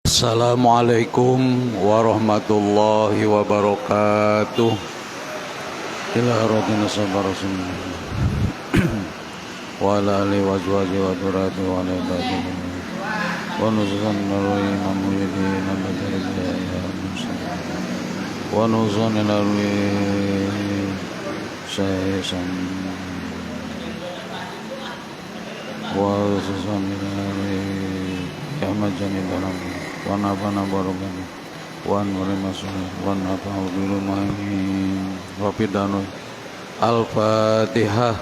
Assalamualaikum warahmatullahi wabarakatuh. Ila radina sabar wa ala alihi wa azwajihi wa dhurriyyati wa ala ibadihi wa nuzulun narwi mamuyidin wa nuzulun narwi sayyisan wa nuzulun narwi yamajani dalam wa nafana barokani wa nuri masuni wa nafa'u bilumahin wa fidanu al-fatihah.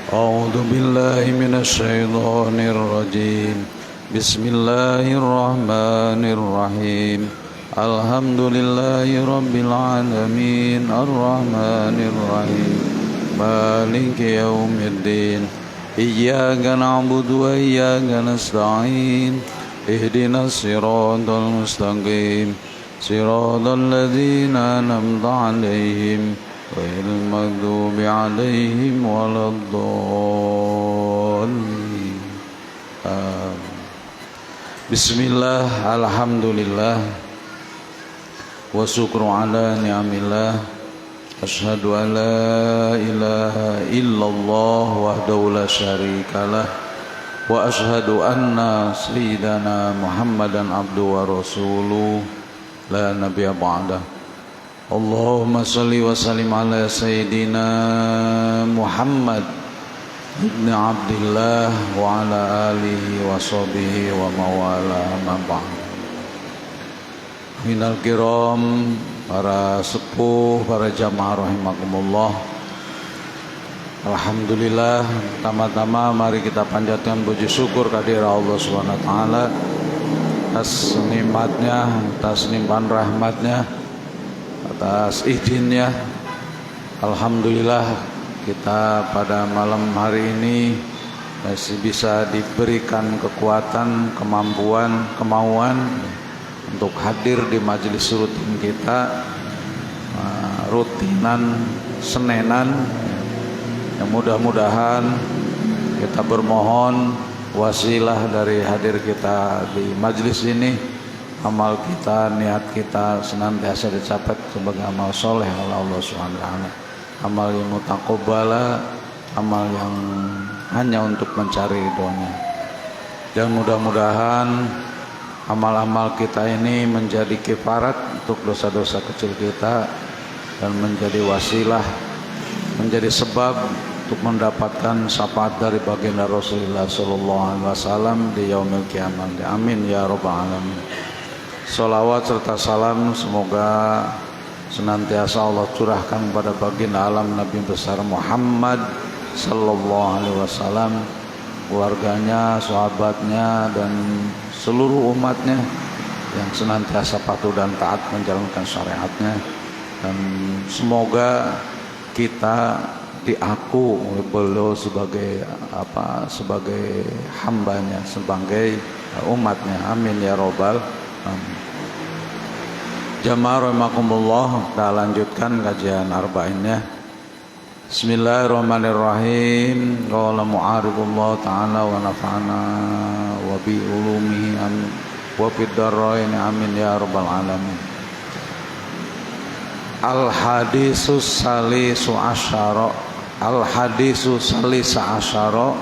A'udzu billahi minasy syaithanir rajim. Bismillahirrahmanirrahim. Alhamdulillahi rabbil alamin arrahmanir rahim maliki yaumiddin iyyaka na'budu wa iyyaka nasta'in ihdinas siratal mustaqim siratal ladzina an'amta 'alaihim ghairil maghdubi 'alaihim waladdallin. Bismillah, alhamdulillah wa syukru ala ni'amillah. Asyhadu an la ilaha illallah wahdahu la syarikalah wa asyhadu anna sayyidana Muhammadan abduhu wa rasuluh la nabiyya ba'dah. Allahumma shalli wa sallim ala sayyidina Muhammad ibn Abdillah wa ala alihi wa sahbihi wa mawala ma ba'd. Minal kiram, para sepuh, para jamaah rahimakumullah. Alhamdulillah, pertama-tama mari kita panjatkan puji syukur kehadirat Allah Subhanahu wa taala atas nikmatnya, atas limpahan rahmatnya, atas izinnya. Alhamdulillah kita pada malam hari ini masih bisa diberikan kekuatan, kemampuan, kemauan untuk hadir di majelis rutin kita, rutinan Senenan. Yang mudah-mudahan kita bermohon wasilah dari hadir kita di majelis ini, amal kita, niat kita senantiasa dicapai sebagai amal soleh oleh Allah Subhanahu wa taala, amal yang mutaqabbala, amal yang hanya untuk mencari ridhonya. Dan mudah-mudahan amal-amal kita ini menjadi kifarat untuk dosa-dosa kecil kita dan menjadi wasilah, menjadi sebab untuk mendapatkan syafaat dari baginda Rasulullah sallallahu alaihi wasallam di yaumil qiyamah. Amin ya rabbal alamin. Shalawat serta salam semoga senantiasa Allah curahkan pada baginda alam Nabi besar Muhammad sallallahu alaihi wasallam, keluarganya, sahabatnya dan seluruh umatnya yang senantiasa patuh dan taat menjalankan syariatnya. Dan semoga kita diaku oleh beliau sebagai sebagai hambanya, sebagai umatnya. Amin ya robbal alamin. Jamaah rahimakumullah, kita lanjutkan kajian arba'innya. Bismillahirrahmanirrahim. Qala mu'arifullah ta'ala wa nafa'ana wa bi ulumihi amin wa fid darain amin ya rabbal alamin. Al-hadisus salisu asyara. Al-hadisus salisa asyara,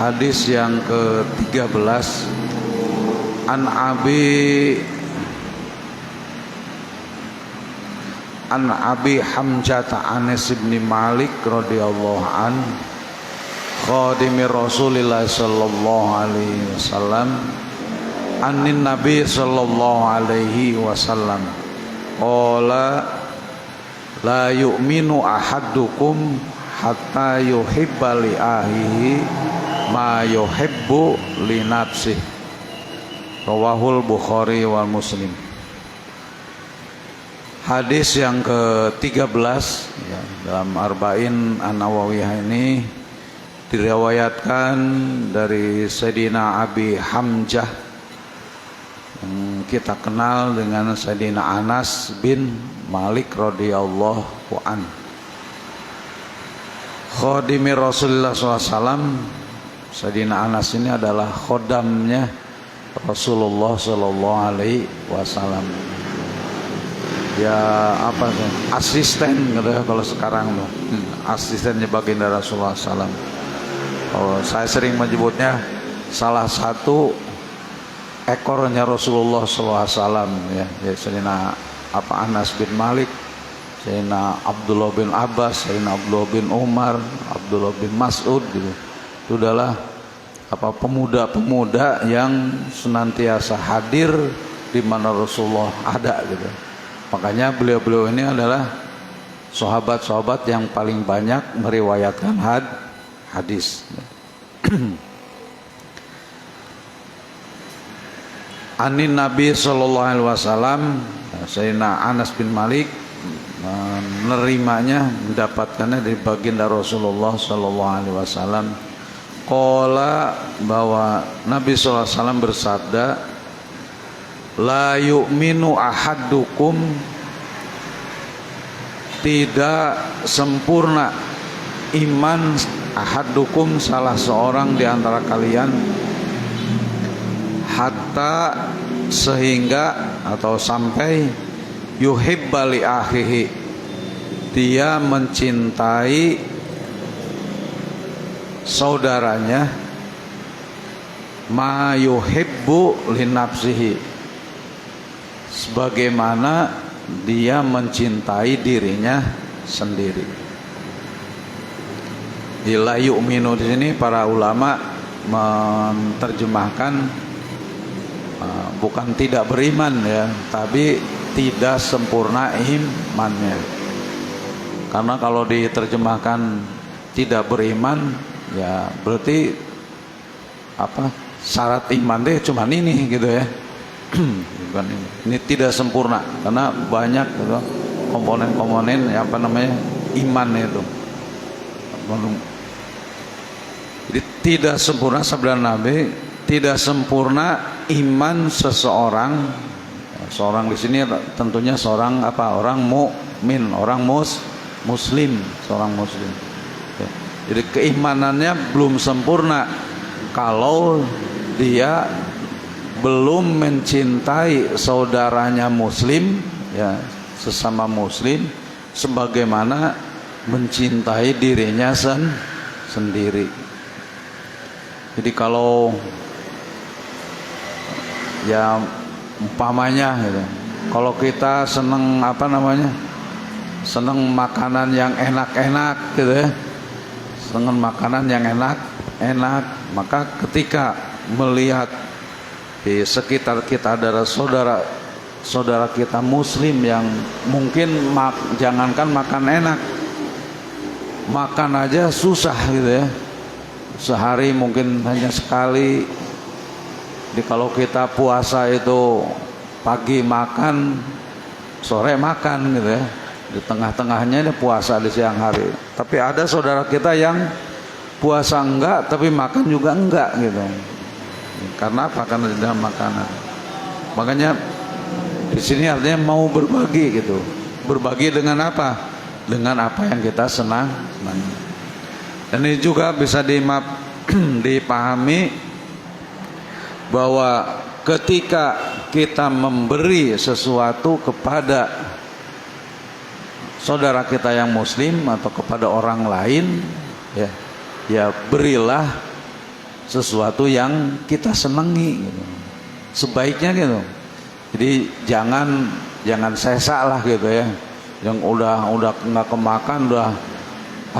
hadis yang ke-13. An Abi Hamzah Anas bin Malik radhiyallahu an khadimi Rasulillah sallallahu alaihi wasallam anin Nabi sallallahu alaihi wasallam qala la yu'minu ahadukum hatta yuhibba li ahihi ma yuhibbu li nafsihi. Rawahul Bukhari wal Muslim. Hadis yang ke-13 ya, dalam Arba'in An-Nawawiyah ini diriwayatkan dari Sayyidina Abi Hamzah yang kita kenal dengan Sayyidina Anas bin Malik radhiyallahu an. Khadimi Rasulullah SAW. Sayyidina Anas ini adalah khodamnya Rasulullah Shallallahu Alaihi Wasallam. Ya apa sih, asisten gitu ya kalau sekarang tuh, asistennya baginda Rasulullah SAW. Oh, saya sering menyebutnya salah satu ekornya Rasulullah SAW ya, Sayyidina Anas bin Malik, Sayyidina Abdullah bin Abbas, Sayyidina Abdullah bin Umar, Abdullah bin Mas'ud gitu. Itu adalah pemuda-pemuda yang senantiasa hadir di mana Rasulullah ada gitu. Makanya beliau-beliau ini adalah sahabat-sahabat yang paling banyak meriwayatkan hadis. Anin Nabi Sallallahu Alaihi Wasallam, Sayyidina Anas bin Malik menerimanya, mendapatkannya dari baginda Rasulullah Sallallahu Alaihi Wasallam. Qala, bahwa Nabi Sallallahu Alaihi Wasallam bersabda, la yu'minu ahadukum, tidak sempurna iman ahadukum, salah seorang di antara kalian, hatta, sehingga atau sampai, yuhibba li akhihi, dia mencintai saudaranya, ma yuhibbu li nafsihi, sebagaimana dia mencintai dirinya sendiri. La yu'minu di sini para ulama menerjemahkan bukan tidak beriman ya, tapi tidak sempurna imannya. Karena kalau diterjemahkan tidak beriman ya berarti apa, syarat iman deh cuman ini gitu ya. Bukan ini tidak sempurna karena banyak gitu, komponen-komponen apa namanya iman itu. Jadi tidak sempurna, sabda Nabi, tidak sempurna iman seseorang. Seorang di sini tentunya seorang apa, orang mukmin, orang muslim, seorang muslim. Jadi keimanannya belum sempurna kalau dia belum mencintai saudaranya muslim ya, sesama muslim sebagaimana mencintai dirinya sendiri. Jadi kalau ya umpamanya gitu, kalau kita seneng apa namanya, seneng makanan yang enak-enak gitu ya, seneng makanan yang enak-enak, maka ketika melihat di sekitar kita ada saudara kita muslim yang mungkin jangankan makan enak, makan aja susah gitu ya, sehari mungkin hanya sekali. Jadi kalau kita puasa itu pagi makan, sore makan gitu ya, di tengah-tengahnya ini puasa di siang hari. Tapi ada saudara kita yang puasa enggak tapi makan juga enggak gitu. Karena apa? Karena di dalam makanan. Makanya di sini artinya mau berbagi gitu. Berbagi dengan apa? Dengan apa yang kita senang. Dan ini juga bisa dipahami bahwa ketika kita memberi sesuatu kepada saudara kita yang muslim atau kepada orang lain, ya berilah sesuatu yang kita senangi gitu. Sebaiknya gitu. Jadi jangan sesak lah gitu ya. Yang udah nggak kemakan udah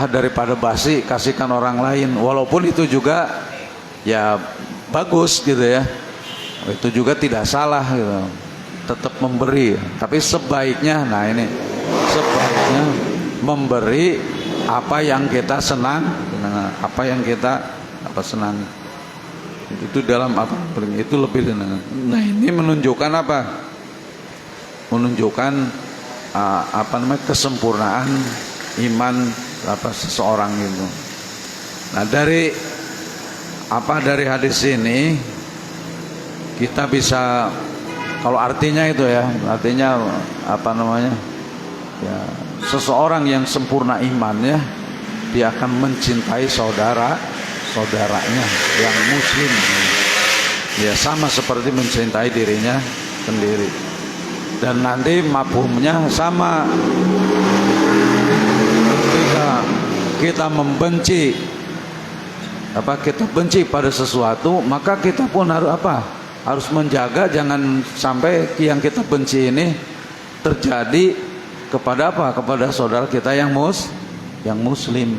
daripada basi kasihkan orang lain. Walaupun itu juga ya bagus gitu ya. Itu juga tidak salah gitu. Tetap memberi. Tapi sebaiknya sebaiknya memberi apa yang kita senang, apa yang kita senang. Itu dalam apa? Itu lebih. Nah ini menunjukkan apa? Menunjukkan kesempurnaan iman seseorang itu. Nah dari hadis ini kita bisa, kalau artinya itu ya, artinya ya, seseorang yang sempurna imannya, dia akan mencintai saudaranya yang muslim. ya sama seperti mencintai dirinya sendiri. Dan nanti mafhumnya sama, ketika kita membenci kita benci pada sesuatu, maka kita pun harus harus menjaga jangan sampai yang kita benci ini terjadi kepada kepada saudara kita yang muslim.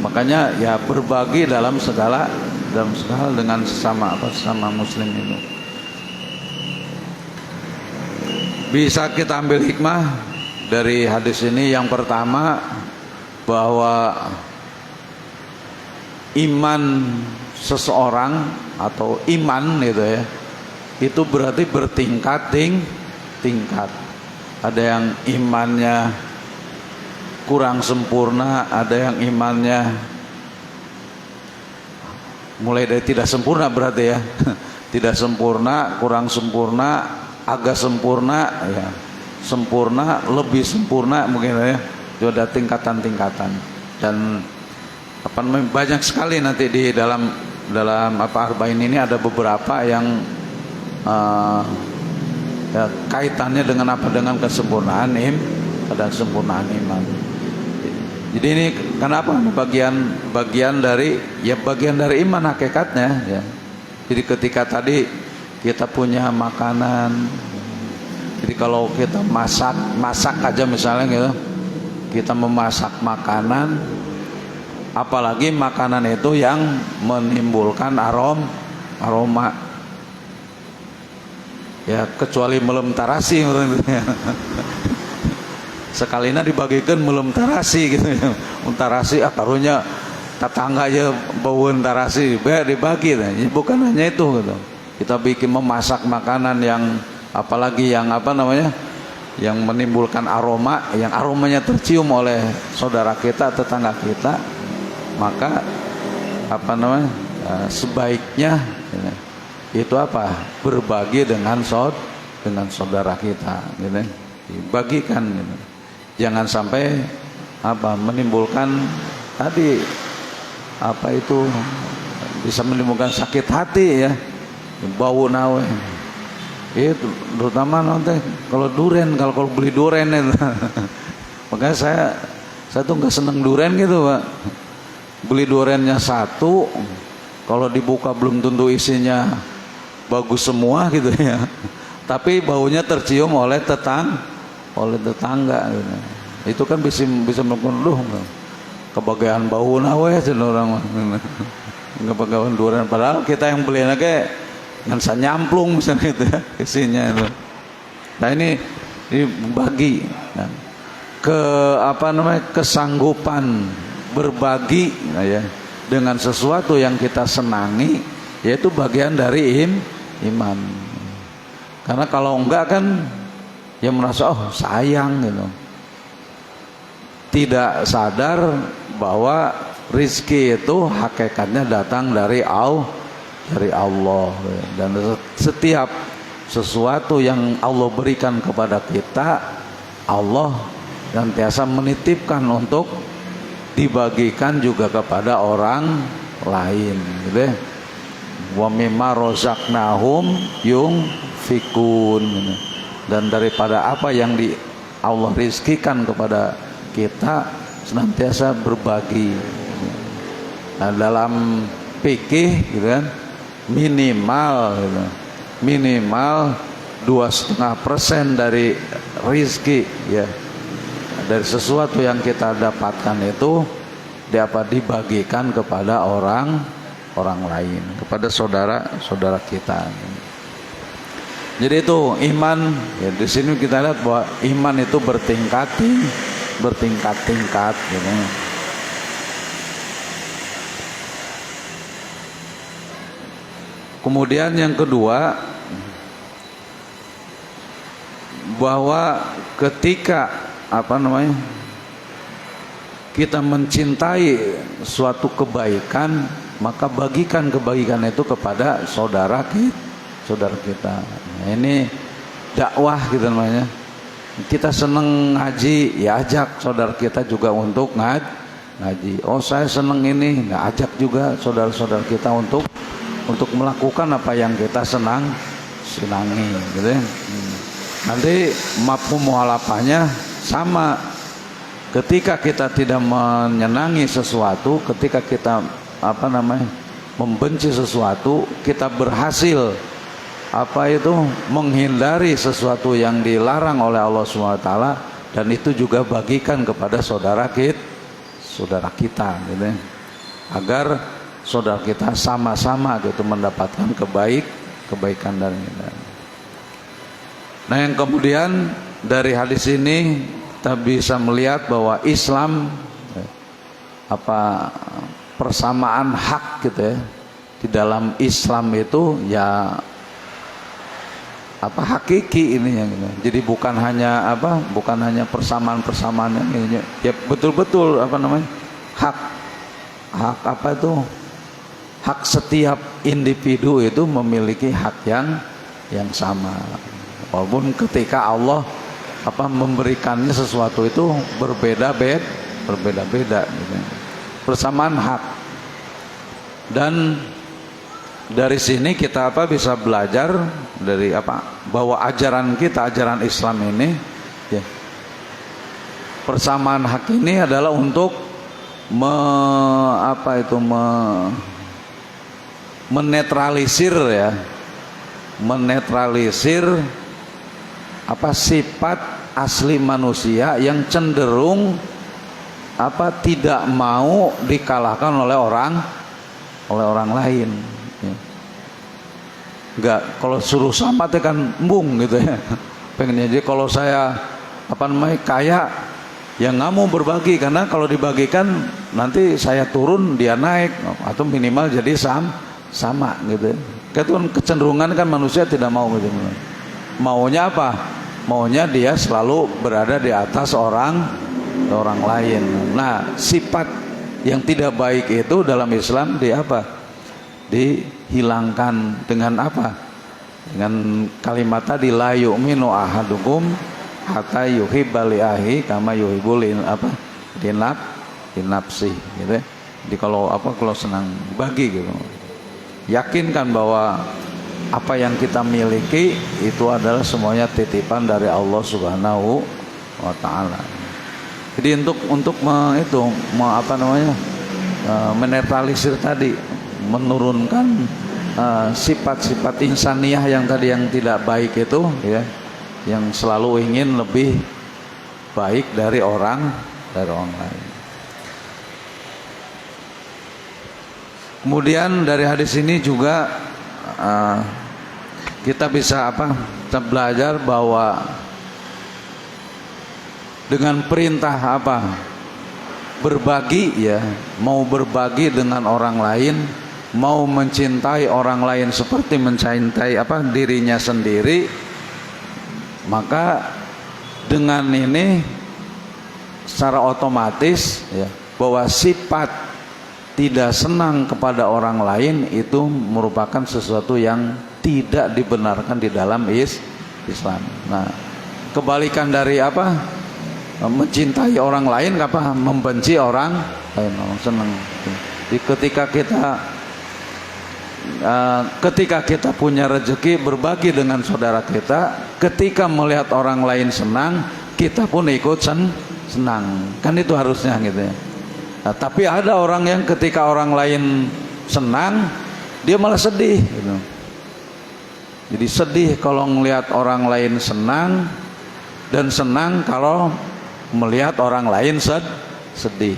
Makanya ya berbagi dalam segala dengan sesama muslim itu. Bisa kita ambil hikmah dari hadis ini. Yang pertama, bahwa iman seseorang atau iman itu berarti bertingkat. Ada yang imannya kurang sempurna, ada yang imannya mulai dari tidak sempurna berarti ya. Tidak sempurna, kurang sempurna, agak sempurna, ya. Sempurna, lebih sempurna mungkin ya. Itu ada tingkatan-tingkatan. Dan banyak sekali nanti di dalam arba'in ini ada beberapa yang ya, kaitannya dengan dengan kesempurnaan kesempurnaan iman. Jadi ini kenapa bagian dari iman hakikatnya ya. Jadi ketika tadi kita punya makanan, jadi kalau kita masak aja misalnya gitu, kita memasak makanan, apalagi makanan itu yang menimbulkan aroma ya, kecuali melem tarasi sekalinya dibagikan melem tarasi gitu ya. Tarasi karunya tetangga aja bau tarasi dibagi nah. Bukan hanya itu gitu. Kita bikin memasak makanan yang apalagi yang yang menimbulkan aroma, yang aromanya tercium oleh saudara kita, tetangga kita, maka sebaiknya itu berbagi dengan saudara kita gitu. Dibagikan gitu. Jangan sampai menimbulkan tadi itu bisa menimbulkan sakit hati ya, bau nawe itu terutama nanti kalau beli duren itu. Makanya saya tuh nggak seneng duren gitu Pak. Beli durennya satu, kalau dibuka belum tentu isinya bagus semua gitu ya, tapi baunya tercium oleh tetangga gitu. Itu kan bisa melakukan kebagian bau nawe orang kebagian durian, padahal kita yang beli anaknya ngan nyamplung misalnya gitu ya isinya itu. Nah ini bagi kesanggupan berbagi ya dengan sesuatu yang kita senangi, yaitu bagian dari iman. Karena kalau enggak kan ya merasa sayang gitu, tidak sadar bahwa rizki itu hakikatnya datang dari Allah, dan setiap sesuatu yang Allah berikan kepada kita, Allah senantiasa menitipkan untuk dibagikan juga kepada orang lain gitu. Wa mimma razaqnahum yunfikun, dan daripada apa yang Allah rizkikan kepada kita senantiasa berbagi. Nah dalam fikih gitu kan, minimal 2,5% dari rizki ya, dari sesuatu yang kita dapatkan itu dibagikan kepada orang lain, kepada saudara kita. Jadi itu iman ya, di sini kita lihat bahwa iman itu bertingkat-tingkat gitu. Kemudian yang kedua, bahwa ketika kita mencintai suatu kebaikan, maka bagikan kebaikan itu kepada saudara kita. Nah, ini dakwah gitu namanya. Kita seneng ngaji, ya ajak saudara kita juga untuk ngaji. Oh saya seneng ini, nggak ajak juga saudara-saudara kita untuk untuk melakukan apa yang kita senangi gitu ya. Nanti mafhum muhalafahnya sama. Ketika kita tidak menyenangi sesuatu, ketika kita membenci sesuatu, kita berhasil menghindari sesuatu yang dilarang oleh Allah SWT, dan itu juga bagikan kepada saudara kita gitu ya. Agar saudara kita sama-sama gitu mendapatkan kebaikan dari kita. Nah, yang kemudian dari hadis ini kita bisa melihat bahwa Islam persamaan hak gitu ya. Di dalam Islam itu ya hakiki ini yang gitu. Jadi bukan hanya persamaan-persamaan yang ini. Ya betul-betul hak hak setiap individu itu memiliki hak yang sama. Walaupun ketika Allah memberikannya sesuatu itu berbeda-beda gitu. Persamaan hak. Dan dari sini kita bisa belajar dari bahwa ajaran Islam ini ya, persamaan hak ini adalah untuk menetralisir sifat asli manusia yang cenderung tidak mau dikalahkan oleh orang lain. Enggak, kalau suruh sama kan embung gitu ya. Pengennya jadi kalau saya kaya ya nggak mau berbagi, karena kalau dibagikan nanti saya turun dia naik, atau minimal jadi sama gitu. Itu kan kecenderungan kan manusia tidak mau gitu. Maunya apa? Maunya dia selalu berada di atas orang lain. Nah, sifat yang tidak baik itu dalam Islam dihilangkan dengan dengan kalimat tadi, la yu'minu ahadukum hatta yuhibba li ahi kama yuhibbu li nafsi gitu ya. Jadi kalau senang bagi gitu, yakinkan bahwa apa yang kita miliki itu adalah semuanya titipan dari Allah Subhanahu wa taala. Jadi untuk menetralisir tadi, menurunkan sifat-sifat insaniyah yang tidak baik itu ya, yang selalu ingin lebih baik dari orang lain. Kemudian dari hadis ini juga kita bisa kita belajar bahwa dengan perintah berbagi ya, mau berbagi dengan orang lain, mau mencintai orang lain seperti mencintai dirinya sendiri, maka dengan ini secara otomatis ya, bahwa sifat tidak senang kepada orang lain itu merupakan sesuatu yang tidak dibenarkan di dalam Islam. Nah, kebalikan dari mencintai orang lain membenci orang lain, senang. Jadi ketika kita punya rezeki berbagi dengan saudara kita, ketika melihat orang lain senang, kita pun ikut senang. Kan itu harusnya gitu ya. Nah, tapi ada orang yang ketika orang lain senang, dia malah sedih gitu. Jadi sedih kalau melihat orang lain senang, dan senang kalau melihat orang lain sedih.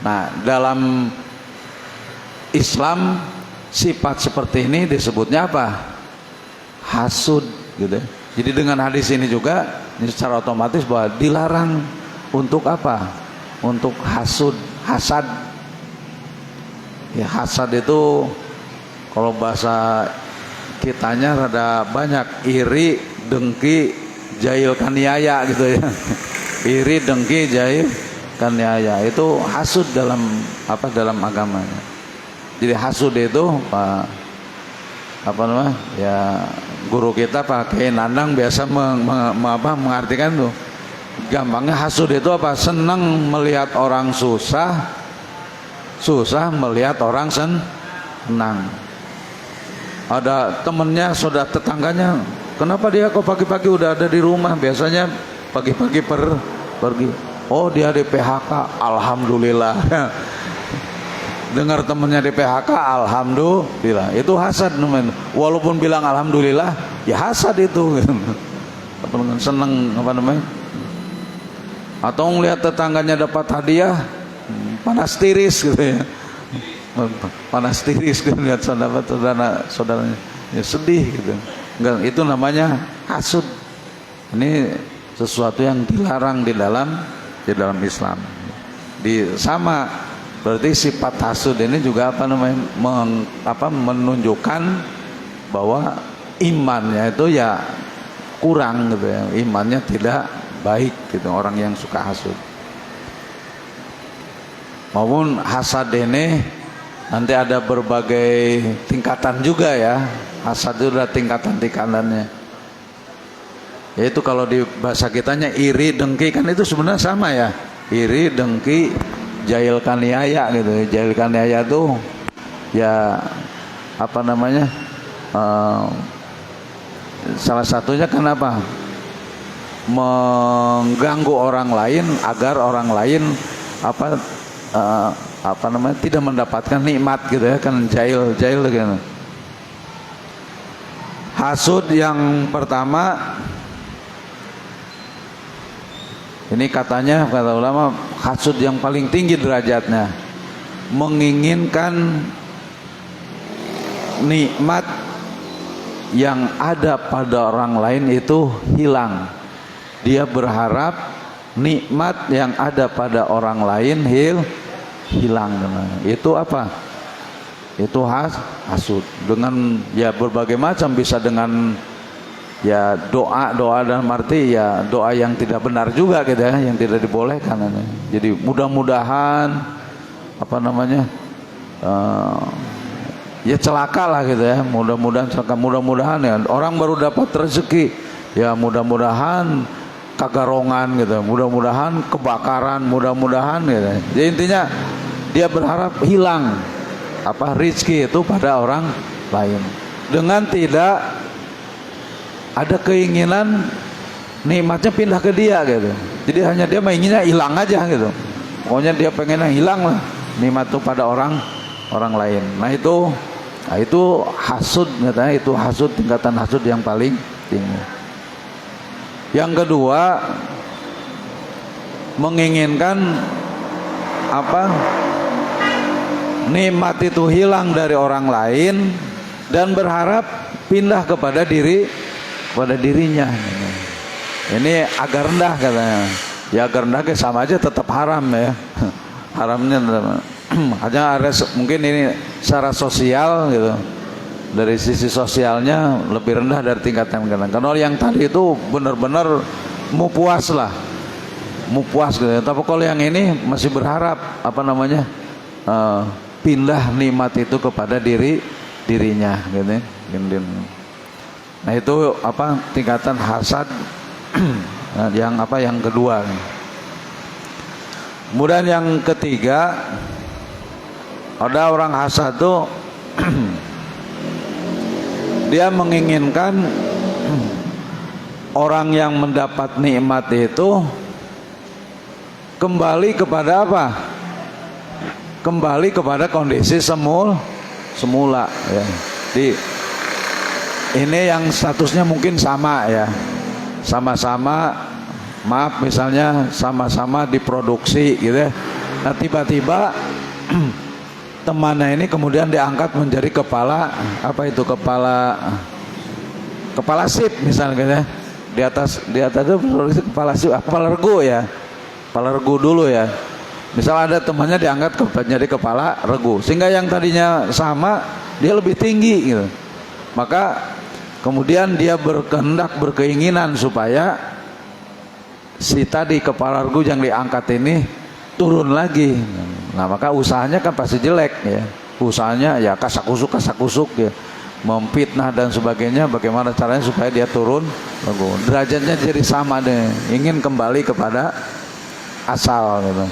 Nah, dalam Islam sifat seperti ini disebutnya hasud gitu. Jadi dengan hadis ini juga ini secara otomatis bahwa dilarang untuk untuk hasad. Ya, hasad itu kalau bahasa kitanya rada banyak, iri, dengki, jahil kaniaya gitu ya. Iri, dengki, jahil, kaniaya itu hasud dalam agamanya. Jadi hasud itu ya, guru kita Pak Kiai Nandang biasa mengartikan tuh, gampangnya hasud itu senang melihat orang susah melihat orang senang. ada temennya, saudara tetangganya, kenapa dia kok pagi-pagi udah ada di rumah? Biasanya pagi-pagi pergi. Oh, dia di PHK, alhamdulillah. Dengar temennya di PHK, alhamdulillah. Itu hasad namanya. Walaupun bilang alhamdulillah, ya hasad itu. Seneng apa namanya? Atau ngelihat tetangganya dapat hadiah, panas tiris gitu ya. Panas tiris gitu lihat saudaranya, ya sedih gitu. Enggak, itu namanya hasud. Ini sesuatu yang dilarang di dalam Islam. Sama berarti sifat hasud ini juga apa namanya menunjukkan bahwa imannya itu ya kurang gitu ya, imannya tidak baik gitu orang yang suka hasud. Maupun hasad ini nanti ada berbagai tingkatan juga ya. Hasad itu ada tingkatan-tingkatannya. Yaitu kalau di bahasa kitanya iri, dengki, kan itu sebenarnya sama ya. Iri, dengki, jahil kaniaya gitu. Jahil kaniaya itu ya apa namanya? Salah satunya kenapa? Mengganggu orang lain agar orang lain apa namanya tidak mendapatkan nikmat gitu ya, kan jahil gitu. Hasud yang pertama ini katanya kata ulama, hasud yang paling tinggi derajatnya menginginkan nikmat yang ada pada orang lain itu hilang. Dia berharap nikmat yang ada pada orang lain hilang. Itu apa? Itu hasud. Dengan ya berbagai macam, bisa dengan ya doa dalam arti ya doa yang tidak benar juga gitu ya, yang tidak dibolehkan. Jadi mudah-mudahan apa namanya ya celaka lah gitu ya, mudah-mudahan ya orang baru dapat rezeki ya, mudah-mudahan kagarongan gitu, mudah-mudahan kebakaran, mudah-mudahan gitu. Jadi intinya dia berharap hilang rezeki itu pada orang lain dengan tidak ada keinginan nikmatnya pindah ke dia gitu. Jadi hanya dia menginginnya hilang aja gitu. Pokoknya dia pengennya hilang lah nikmat itu pada orang lain. Nah itu hasud katanya, itu hasud, tingkatan hasud yang paling tinggi. Yang kedua, menginginkan nikmat itu hilang dari orang lain dan berharap pindah kepada dirinya. Ini agak rendah katanya. Ya agak rendah sama aja tetap haram ya. Haramnya hanya ada mungkin ini secara sosial gitu. Dari sisi sosialnya lebih rendah dari tingkatan yang kadang. Kalau yang tadi itu benar-benar mau puas gitu. Tapi kalau yang ini masih berharap pindah nikmat itu kepada dirinya gitu. Nah itu tingkatan hasad yang kedua. Kemudian yang ketiga, ada orang hasad tuh dia menginginkan orang yang mendapat nikmat itu kembali kepada kembali kepada kondisi semula ya. Ini yang statusnya mungkin sama ya, sama-sama misalnya sama-sama diproduksi gitu ya. Nah tiba-tiba temannya ini kemudian diangkat menjadi kepala kepala sip misalnya gitu ya. Di atas itu produksi kepala sip, kepala regu ya. Kepala regu dulu ya. Misal ada temannya diangkat menjadi kepala regu, sehingga yang tadinya sama dia lebih tinggi gitu. Maka kemudian dia berkeinginan supaya si tadi kepala regu yang diangkat ini turun lagi. Nah maka usahanya kan pasti jelek ya. Usahanya ya kasak-kusuk ya, memfitnah dan sebagainya. Bagaimana caranya supaya dia turun regu, derajatnya jadi sama deh, ingin kembali kepada asal gitu.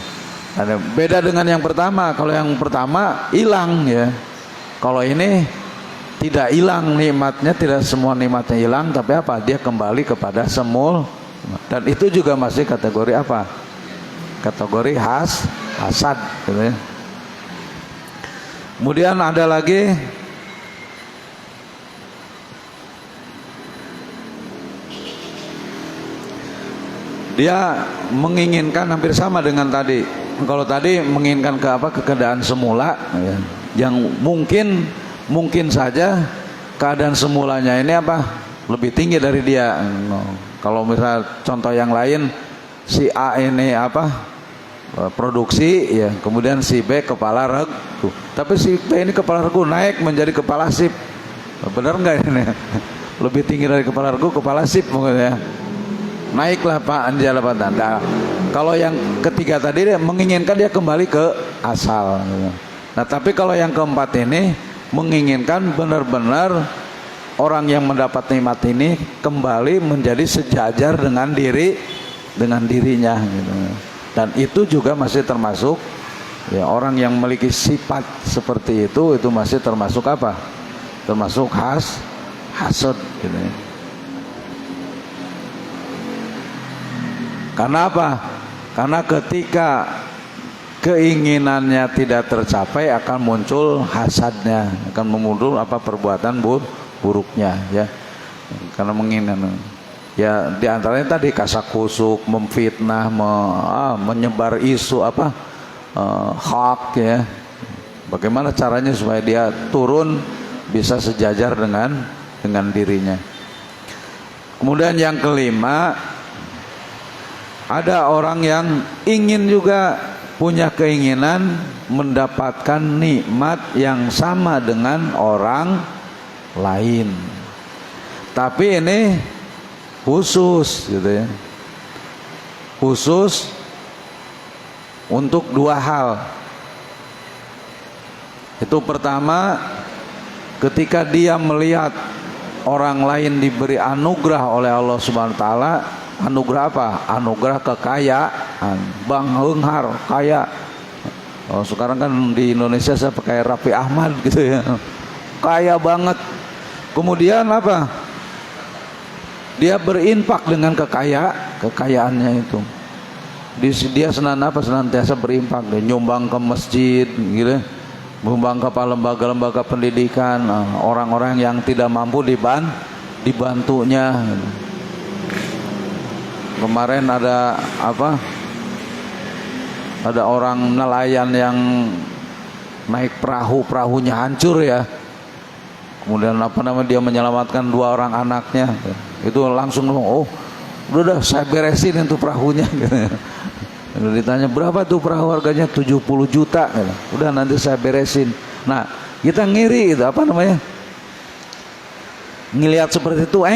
Ada beda dengan yang pertama. Kalau yang pertama hilang ya, kalau ini tidak hilang nikmatnya, tidak semua nikmatnya hilang, tapi apa? Dia kembali kepada semul. Dan itu juga masih kategori apa? Kategori hasad gitu ya. Kemudian ada lagi dia menginginkan, hampir sama dengan tadi. Kalau tadi menginginkan ke apa? Keadaan semula ya. Yang mungkin saja keadaan semulanya ini apa? Lebih tinggi dari dia. Kalau misal contoh yang lain, si A ini apa? Produksi ya, kemudian si B kepala regu, tapi si B ini kepala regu naik menjadi kepala sip. Benar nggak ini? Lebih tinggi dari kepala regu, kepala sip mungkin ya. Naiklah Pak jabatan. Nah, kalau yang ketiga tadi dia menginginkan dia kembali ke asal. Nah, tapi kalau yang keempat ini menginginkan benar-benar orang yang mendapat nikmat ini kembali menjadi sejajar dengan dirinya gitu. Dan itu juga masih termasuk ya, orang yang memiliki sifat seperti itu masih termasuk apa? Termasuk hasad gitu ya. Karena apa? Karena ketika keinginannya tidak tercapai akan muncul hasadnya, akan muncul apa? Perbuatan buruknya ya. Karena menginginkan ya, diantaranya tadi kasakusuk, memfitnah, menyebar isu apa hak ya. Bagaimana caranya supaya dia turun bisa sejajar dengan dirinya. Kemudian yang kelima, ada orang yang ingin juga punya keinginan mendapatkan nikmat yang sama dengan orang lain. Tapi ini khusus gitu ya, khusus untuk dua hal. Itu pertama, ketika dia melihat orang lain diberi anugerah oleh Allah Subhanahu wa taala. Anugerah apa? Anugerah kekayaan, Bang Henghar kaya. Oh, sekarang kan di Indonesia saya pakai Raffi Ahmad gitu ya, kaya banget. Kemudian apa? Dia berinfak dengan kekayaannya itu. Dia senantiasa berinfak, dia nyumbang ke masjid, gitu, nyumbang ke lembaga-lembaga pendidikan, orang-orang yang tidak mampu dibantunya. Kemarin ada apa? Ada orang nelayan yang naik perahunya hancur ya. Kemudian dia menyelamatkan 2 orang anaknya. Itu langsung ngomong, oh udah saya beresin itu perahunya. Ditanya berapa tuh perahu, harganya 70 juta. Udah nanti saya beresin. Nah kita ngiri itu apa namanya? Ngelihat seperti itu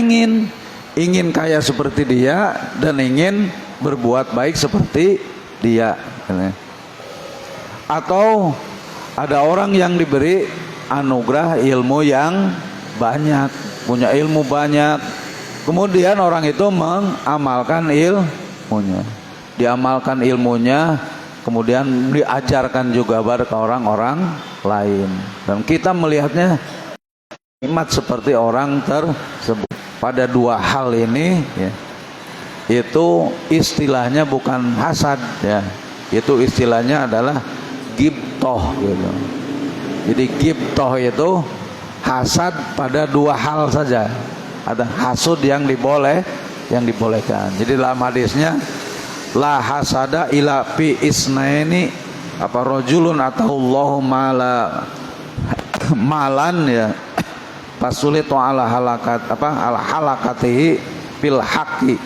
ingin kaya seperti dia dan ingin berbuat baik seperti dia. Atau ada orang yang diberi anugerah ilmu yang banyak, punya ilmu banyak, kemudian orang itu mengamalkan ilmunya, kemudian diajarkan juga ke orang-orang lain, dan kita melihatnya nikmat seperti orang tersebut. Pada 2 hal ini ya, itu istilahnya bukan hasad ya, itu istilahnya adalah ghibthah gitu. Jadi ghibthah itu hasad pada 2 hal saja. Ada hasud yang dibolehkan. Jadi dalam hadisnya la hasada ila fi isnaini, apa rajulun atahullahu malan ya, fasulitu ala halakatihi fil haqqi.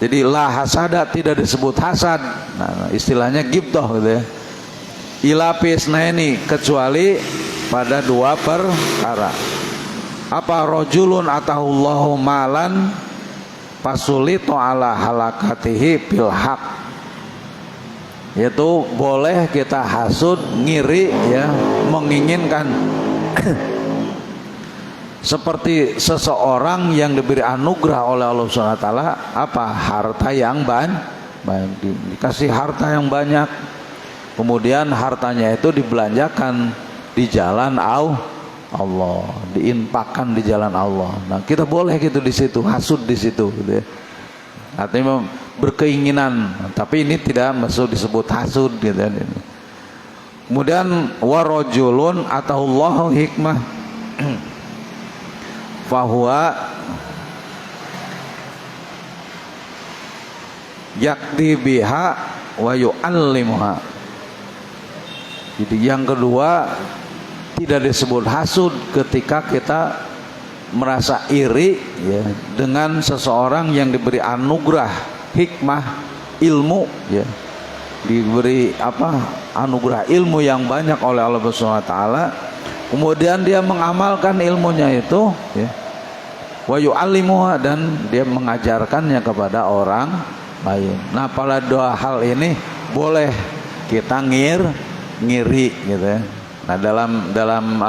Jadi la hasada tidak disebut hasad. Nah, istilahnya ghibthah gitu ya. Ila pisnaini, kecuali pada 2 perkara. Apa? Rajulun atahullahu malan fasulitu ala halakatihi fil haqq. Yaitu boleh kita hasud, ngiri ya, menginginkan seperti seseorang yang diberi anugerah oleh Allah Subhanahu wa taala apa? Harta yang banyak, dikasih harta yang banyak, kemudian hartanya itu dibelanjakan di jalan Allah, diinfakkan di jalan Allah. Nah, kita boleh gitu di situ, hasud di situ gitu ya. Artinya berkeinginan, tapi ini tidak masuk disebut hasud gitu ya. Kemudian warajulun atahullahu hikmah fahuwa yakti biha wa yu'allimuha. Jadi yang kedua, tidak disebut hasud ketika kita merasa iri ya dengan seseorang yang diberi anugerah hikmah ilmu ya, diberi anugerah ilmu yang banyak oleh Allah Subhanahu wa taala, kemudian dia mengamalkan ilmunya itu ya, wa yu'allimuha, dan dia mengajarkannya kepada orang lain. Nah, pada dua hal ini boleh kita ngiri gitu ya. Nah, dalam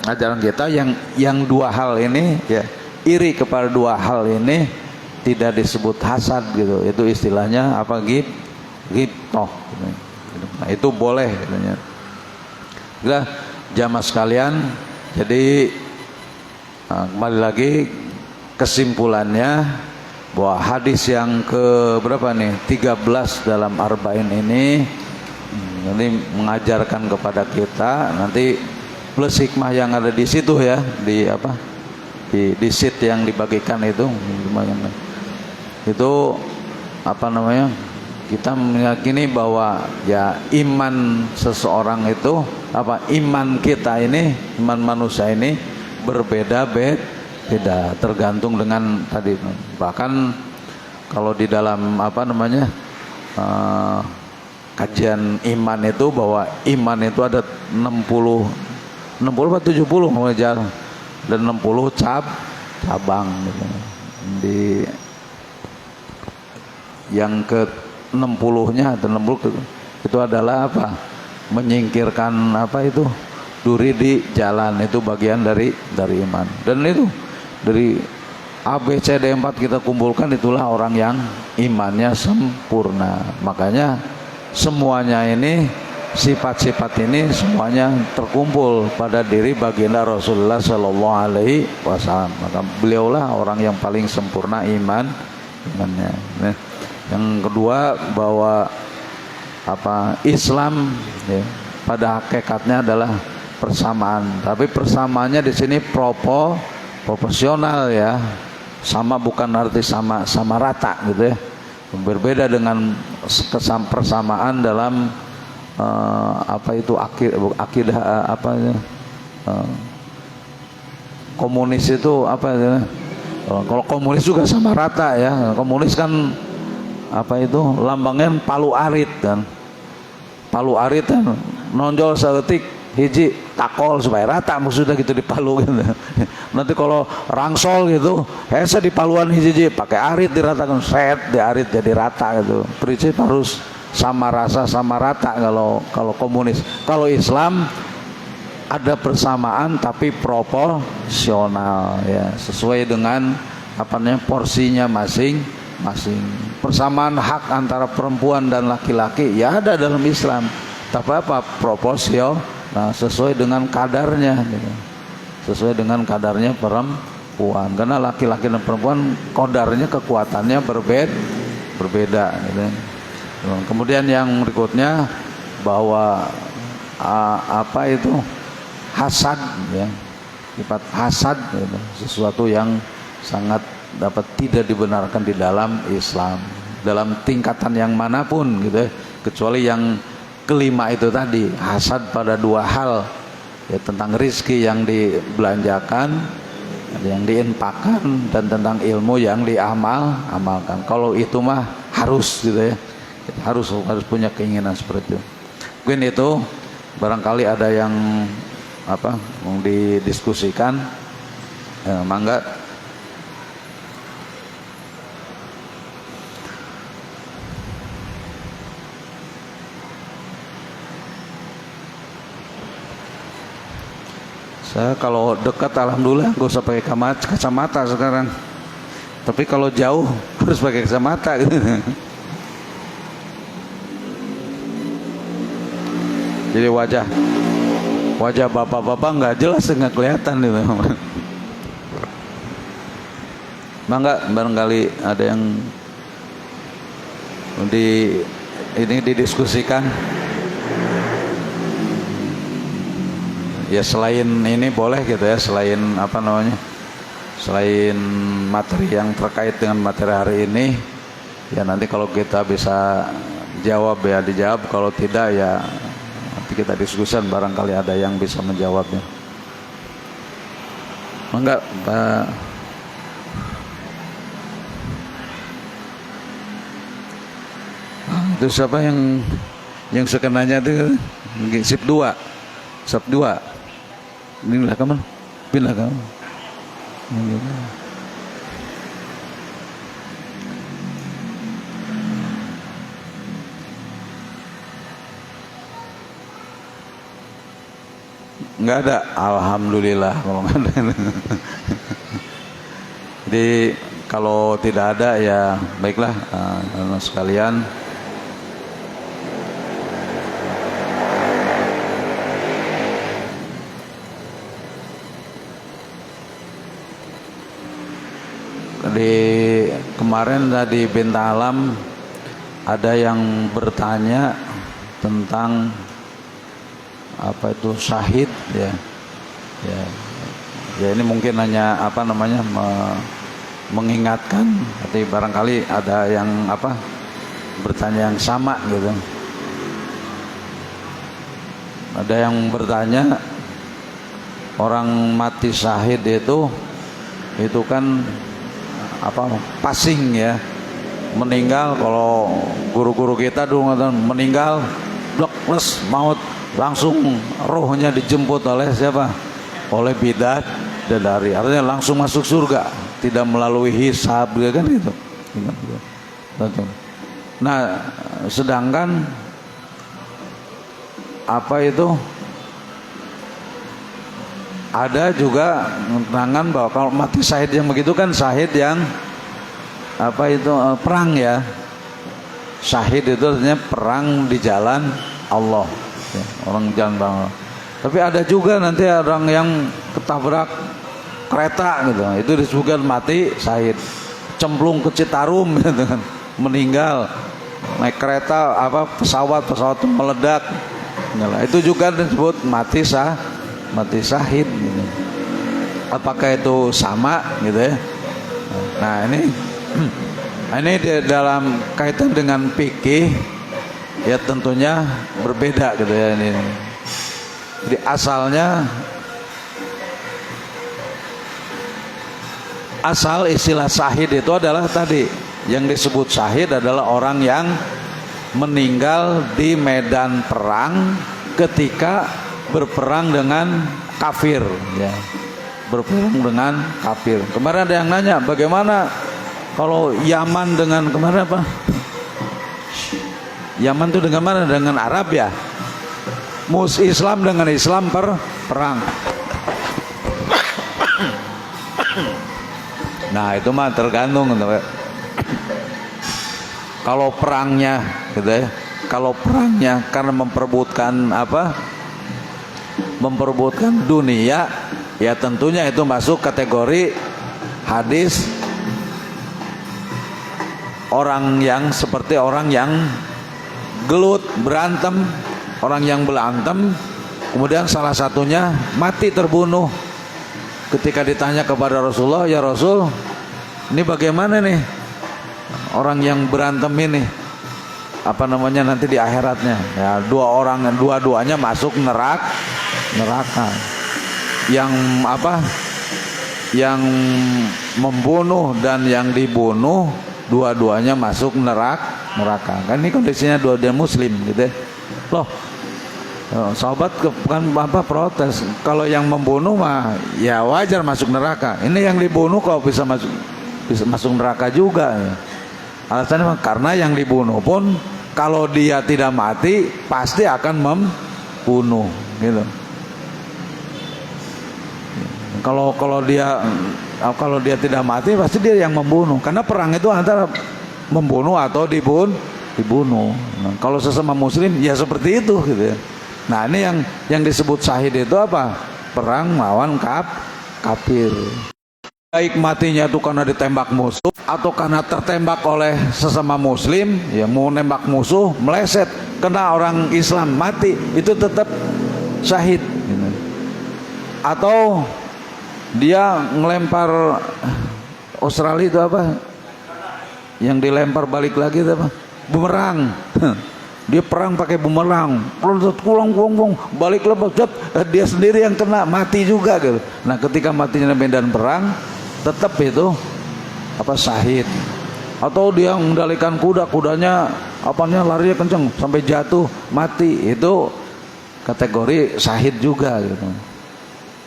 ajaran kita yang dua hal ini ya, iri kepada dua hal ini tidak disebut hasad gitu. Itu istilahnya ghibthah. Nah, itu boleh katanya. Nah, jamaah sekalian, jadi kembali lagi kesimpulannya bahwa hadis yang ke berapa nih? 13 dalam Arba'in ini mengajarkan kepada kita, nanti plus hikmah yang ada di situ ya, di sheet yang dibagikan itu kita meyakini bahwa ya iman seseorang itu iman kita ini, iman manusia ini berbeda-beda tergantung dengan tadi. Bahkan kalau di dalam kajian iman itu, bahwa iman itu ada 60 atau 70 dan 60 cabang gitu. Di yang ke 60-nya atau 60 itu adalah menyingkirkan duri di jalan, itu bagian dari iman. Dan itu dari A, B, C, D 4 kita kumpulkan, itulah orang yang imannya sempurna. Makanya semuanya ini, sifat-sifat ini semuanya terkumpul pada diri baginda Rasulullah Sallallahu Alaihi Wasallam. Maka beliaulah orang yang paling sempurna imannya. Yang kedua, bahwa Islam ya, pada hakikatnya adalah persamaan. Tapi persamaannya di sini proporsional ya, sama bukan arti sama rata gitu ya. Berbeda dengan persamaan dalam akidah komunis itu kalau komunis juga sama rata ya. Komunis kan lambangnya palu arit kan. Palu arit kan nonjol saeutik hiji takol supaya rata, maksudnya gitu di Palu gitu. Nanti kalau rangsol gitu, hese di paluan hiji pakai arit diratakan, set di arit jadi rata gitu. Prinsip harus sama rasa sama rata kalau komunis. Kalau Islam ada persamaan tapi proporsional ya, sesuai dengan porsinya masing-masing. Persamaan hak antara perempuan dan laki-laki ya ada dalam Islam, tapi proporsional. Nah, sesuai dengan kadarnya gitu. Sesuai dengan kadarnya perempuan, karena laki-laki dan perempuan kadarnya, kekuatannya berbeda gitu. Kemudian yang berikutnya, bahwa hasad ya, sifat hasad gitu, sesuatu yang sangat dapat tidak dibenarkan di dalam Islam dalam tingkatan yang manapun gitu ya, kecuali yang kelima itu tadi, hasad pada dua hal ya, tentang rizki yang dibelanjakan, yang diinfakkan, dan tentang ilmu yang diamalkan. Kalau itu mah harus gitu ya, harus punya keinginan seperti itu. Mungkin itu barangkali ada yang mau didiskusikan ya, mangga. Saya kalau dekat alhamdulillah gak usah pakai kacamata sekarang. Tapi kalau jauh harus pakai kacamata gitu. Jadi wajah bapak-bapak nggak jelas, nggak kelihatan gitu. Mangga barangkali ada yang ini didiskusikan. Ya selain ini boleh gitu ya, selain apa namanya, selain materi yang terkait dengan materi hari ini, ya nanti kalau kita bisa jawab ya dijawab, kalau tidak ya nanti kita diskusikan, barangkali ada yang bisa menjawabnya. Mangga Pak. Itu siapa yang sekenanya itu sip 2 inilah kamu pindah kamu nggak ada, alhamdulillah kalau nggak ada. Jadi kalau tidak ada ya baiklah, sekalian. Di kemarin tadi Bintang Alam ada yang bertanya tentang apa itu syahid ya. Ya ini mungkin hanya apa namanya mengingatkan, tapi barangkali ada yang apa bertanya yang sama gitu. Ada yang bertanya, orang mati syahid itu kan apa passing ya, meninggal. Kalau guru-guru kita dulu meninggal blok les maut, langsung rohnya dijemput oleh siapa? Oleh bidat dari, artinya langsung masuk surga, tidak melalui hisab kan itu. Nah sedangkan apa itu ada juga keterangan bahwa kalau mati syahid yang begitu kan syahid yang apa itu perang ya. Syahid itu artinya perang di jalan Allah ya, orang jalan Allah. Tapi ada juga nanti orang yang ketabrak kereta gitu, itu disebutkan mati syahid. Cemplung ke Citarum gitu kan, meninggal. Naik kereta apa pesawat itu meledak. Nah, itu juga disebut mati syahid gitu. Apakah itu sama gitu ya? Nah ini dalam kaitan dengan fikih ya tentunya berbeda gitu ya ini. Jadi asal istilah syahid itu adalah tadi yang disebut syahid adalah orang yang meninggal di medan perang ketika berperang dengan kafir ya, berperang dengan kafir. Kemarin ada yang nanya bagaimana kalau Yaman dengan kemarin apa? Yaman itu dengan mana? Dengan Arab ya. Islam dengan Islam perang. Nah itu mah tergantung gitu. Kalau perangnya gitu ya, kalau perangnya karena memperebutkan dunia, ya tentunya itu masuk kategori hadis orang yang seperti orang yang gelut berantem, orang yang berantem kemudian salah satunya mati terbunuh. Ketika ditanya kepada Rasulullah, ya Rasul, ini bagaimana nih orang yang berantem ini, apa namanya nanti di akhiratnya? Ya dua-duanya masuk neraka. Yang yang membunuh dan yang dibunuh dua-duanya masuk neraka. Kan ini kondisinya dua-duanya muslim gitu ya. Loh, sahabat bukan protes. Kalau yang membunuh mah ya wajar masuk neraka. Ini yang dibunuh kok bisa masuk neraka juga ya. Alasannya karena yang dibunuh pun kalau dia tidak mati pasti akan membunuh gitu. Kalau dia tidak mati pasti dia yang membunuh, karena perang itu antara membunuh atau dibunuh. Nah, kalau sesama muslim ya seperti itu gitu ya. Nah ini yang disebut syahid itu apa? Perang melawan kafir. Baik matinya itu karena ditembak musuh atau karena tertembak oleh sesama muslim, ya mau nembak musuh meleset kena orang Islam mati, itu tetap syahid gitu. Atau dia ngelempar Australia itu apa? Yang dilempar balik lagi itu apa? Bumerang. Dia perang pakai bumerang, pulang, balik lepas, dia sendiri yang kena, mati juga gitu. Nah ketika matinya medan perang, tetap itu apa syahid. Atau dia mengendalikan kudanya apanya larinya kenceng sampai jatuh mati, itu kategori syahid juga gitu.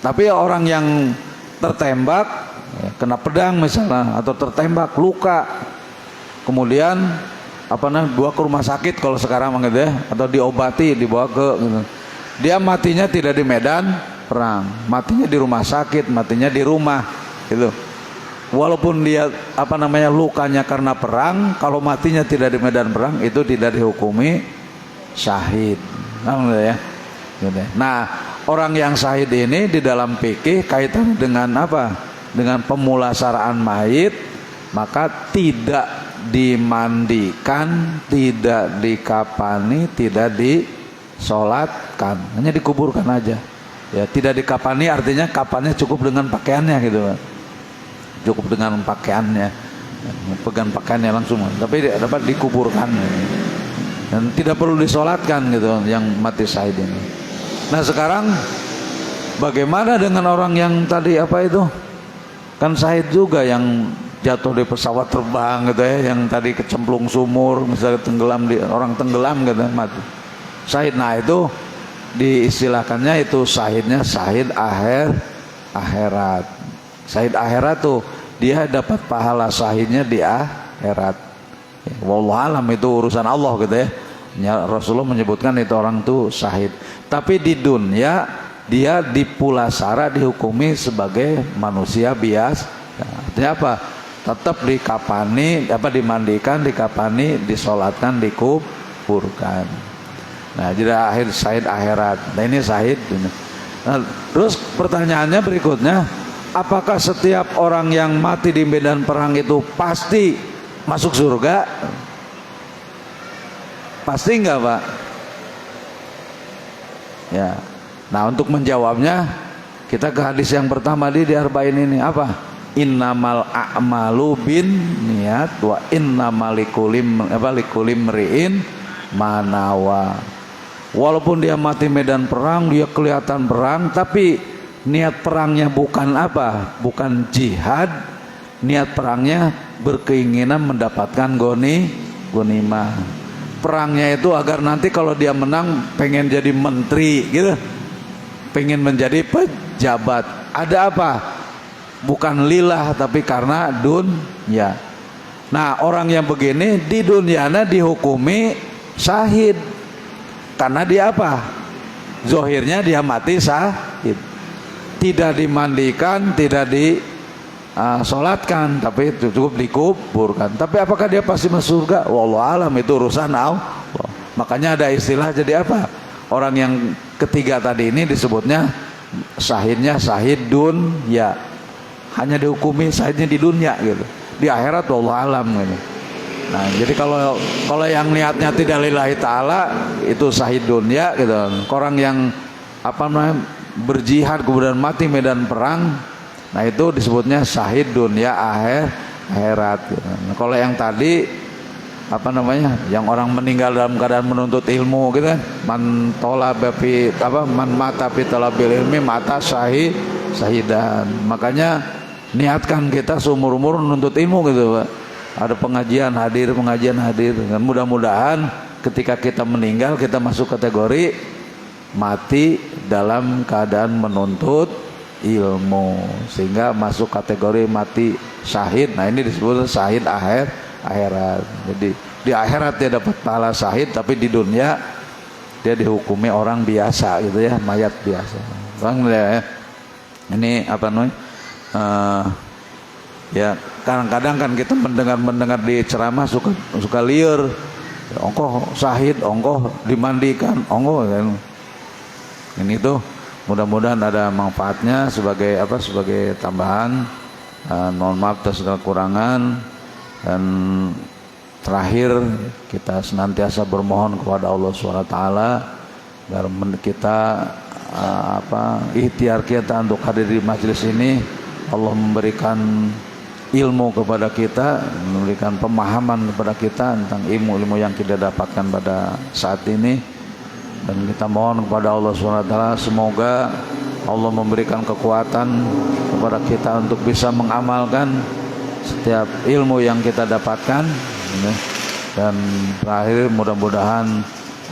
Tapi orang yang tertembak ya, kena pedang misalnya atau tertembak luka, kemudian dibawa ke rumah sakit kalau sekarang gitu ya, atau diobati, dibawa ke gitu. Dia matinya tidak di medan perang, matinya di rumah sakit, matinya di rumah gitu. Walaupun dia lukanya karena perang, kalau matinya tidak di medan perang itu tidak dihukumi syahid. Ya. Nah, orang yang syahid ini di dalam fikih kaitannya dengan apa? Dengan pemulasaraan mayit, maka tidak dimandikan, tidak dikapani, tidak disolatkan, hanya dikuburkan aja. Ya, tidak dikapani artinya kapannya cukup dengan pakaiannya gitu, cukup dengan pakaiannya, pegang pakaiannya langsung, tapi dapat dikuburkan dan tidak perlu disolatkan gitu, yang mati syahid ini. Nah sekarang bagaimana dengan orang yang tadi kan syahid juga, yang jatuh di pesawat terbang gitu ya, yang tadi kecemplung sumur misalnya, orang tenggelam gitu mati syahid. Nah itu diistilahkannya itu syahidnya syahid akhirat. Syahid akhirat tuh dia dapat pahala syahidnya di akhirat. Wallahu alam, itu urusan Allah gitu ya. Rasulullah menyebutkan itu orang tuh syahid. Tapi di dunia dia dipulasara, dihukumi sebagai manusia biasa. Artinya apa? Tetap dikapani, dimandikan, dikapani, disolatkan, dikuburkan. Nah, jadi akhir syahid akhirat. Nah, ini syahid. Nah, terus pertanyaannya berikutnya, apakah setiap orang yang mati di medan perang itu pasti masuk surga? Pasti enggak, Pak? Ya. Nah, untuk menjawabnya kita ke hadis yang pertama di Arba'in ini apa? Innamal a'malu bin niat wa innamal likulim ri'in manawa. Walaupun dia mati medan perang, dia kelihatan perang, tapi niat perangnya bukan bukan jihad. Niat perangnya berkeinginan mendapatkan ghanimah. Perangnya itu agar nanti kalau dia menang pengen jadi menteri gitu, pengen menjadi pejabat. Ada apa? Bukan lillah, tapi karena dunia. Nah orang yang begini di dunianya dihukumi syahid karena dia zohirnya dia mati syahid, tidak dimandikan, tidak disolatkan, tapi cukup dikuburkan. Tapi apakah dia pasti masuk surga? Wallahu alam, itu urusan Allah. Makanya ada istilah jadi orang yang ketiga tadi ini disebutnya syahidnya syahid dunya, hanya dihukumi syahidnya di dunia gitu. Di akhirat wallahu alam gitu. Nah, jadi kalau yang niatnya tidak lillahi taala itu syahid dunia gitu. Orang yang berjihad kemudian mati medan perang, nah itu disebutnya syahid dunia akhirat gitu. Nah, kalau yang tadi yang orang meninggal dalam keadaan menuntut ilmu gitu kan, man mata fi talabil ilmi mata syahidan. Makanya niatkan kita seumur umur menuntut ilmu gitu, Pak. Ada pengajian hadir. Dan mudah-mudahan ketika kita meninggal kita masuk kategori mati dalam keadaan menuntut ilmu, sehingga masuk kategori mati syahid. Nah ini disebut syahid akhirat. Jadi di akhirat dia dapat pahala syahid, tapi di dunia dia dihukumi orang biasa gitu ya, mayat biasa. Bang ya. Ini ya kadang-kadang kan kita mendengar di ceramah suka liar, ongkoh syahid, ongkoh dimandikan, ongkoh kan. Ini tuh mudah-mudahan ada manfaatnya sebagai sebagai tambahan. Mohon maaf atas segala kekurangan, dan terakhir kita senantiasa bermohon kepada Allah SWT agar kita ikhtiar kita untuk hadir di majelis ini, Allah memberikan ilmu kepada kita, memberikan pemahaman kepada kita tentang ilmu-ilmu yang kita dapatkan pada saat ini. Dan kita mohon kepada Allah SWT semoga Allah memberikan kekuatan kepada kita untuk bisa mengamalkan setiap ilmu yang kita dapatkan. Dan terakhir mudah-mudahan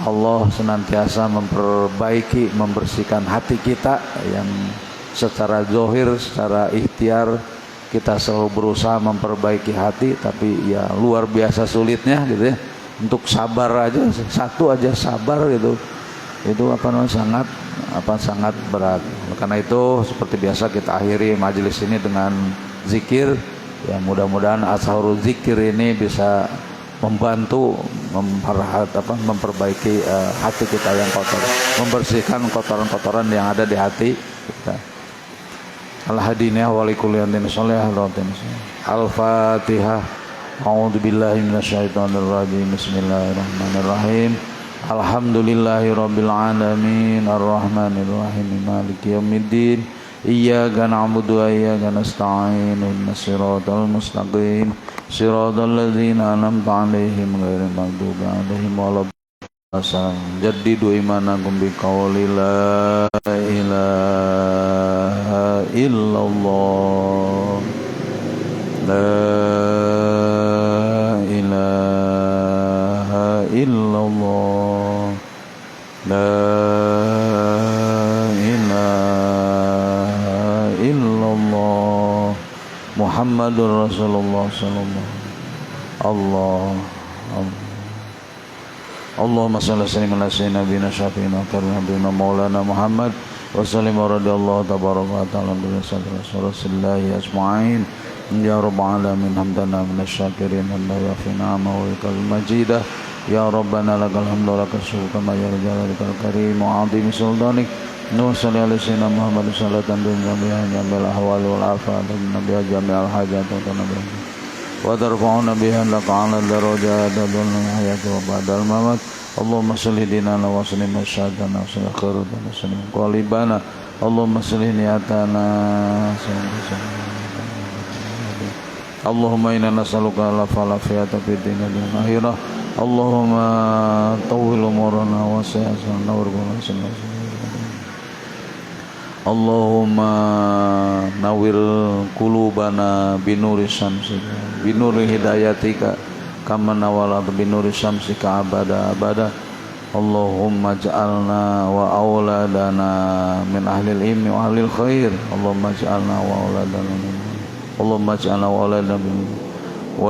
Allah senantiasa memperbaiki, membersihkan hati kita yang secara zahir, secara ikhtiar kita selalu berusaha memperbaiki hati, tapi ya luar biasa sulitnya gitu ya. Untuk sabar aja, satu aja sabar gitu, itu sangat berat. Karena itu seperti biasa kita akhiri majelis ini dengan zikir. Ya mudah-mudahan asharul zikir ini bisa membantu memperbaiki hati kita yang kotor, membersihkan kotoran-kotoran yang ada di hati kita. Al-hadiniyah walikuliyantin sholih Al-Fatihah. A'udzubillahi minasyaitonirrajim. Bismillahirrahmanirrahim. Alhamdulillahirabbil alamin arrahmanirrahim maliki yaumiddin. Iyyaka na'budu wa iyyaka nasta'in ihdinas siratal mustaqim siratal ladzina an'amta 'alaihim ghairil maghdubi 'alaihim waladdallin. Jaddidu imanakum biqauli la ilaha illallah la ilaha illallah la Muhammadur Rasulullah sallallahu Allah. Allahumma shalli ala sayyidina nabiyina syafi'ina karimina maulana Muhammad wa sallim radhiyallahu tabaraka wa ta'ala bi rasulillahi ajma'in. Ya rabbal alamin hamdana minasyakirin hamdan wa fina mawlikal majidah. Ya rabbana lakal hamdu wa lakal syukru kama yarjalikal karim wa 'azimi sultanik. Nuh salli ala sayyidina Muhammad salatan dunya jamil ahwali wal afat nabiya jamil hajat wa tarfa'una biha laqa'ala darajat dun hayat wa badal mamat. Allahumma salli dinana wa sallim masyadana wa sallim khairatan wa sallim qalibana. Allahumma salli niyatana Allahumma inna nas'aluka al-afiyata fid dunya wal akhirah. Allahumma tawwil umurana wa sa'asana wa rubana. Allahumma nawwir qulubana binuri syamsika binuri hidayatika kama nawalat binuri syamsika abada. Allahumma ja'alna wa auladana min ahlil ilmi wa ahlil khair. Allahumma ja'alna wa auladana wa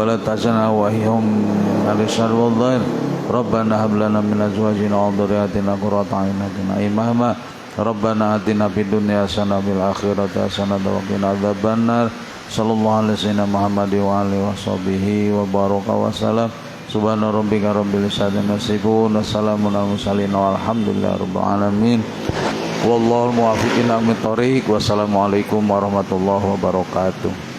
la taj'alna wa hum al-syarr wal dhair. Rabbana hab lana min azwajina wa dhurriyyatina qurrata a'yunin imama. Rabbana atina fid dunya hasanah wa fil akhirati hasanah wa qina adzabannar. Sallallahu alaihi wasallam Muhammad wa alihi washabihi wa baraka wa salam. Subhana rabbika rabbil izzati amma yasifun wa salamun alal mursalin walhamdulillahi rabbil alamin. Wallahu muwaffiq ila aqwamit thoriq. Wassalamualaikum warahmatullahi wabarakatuh.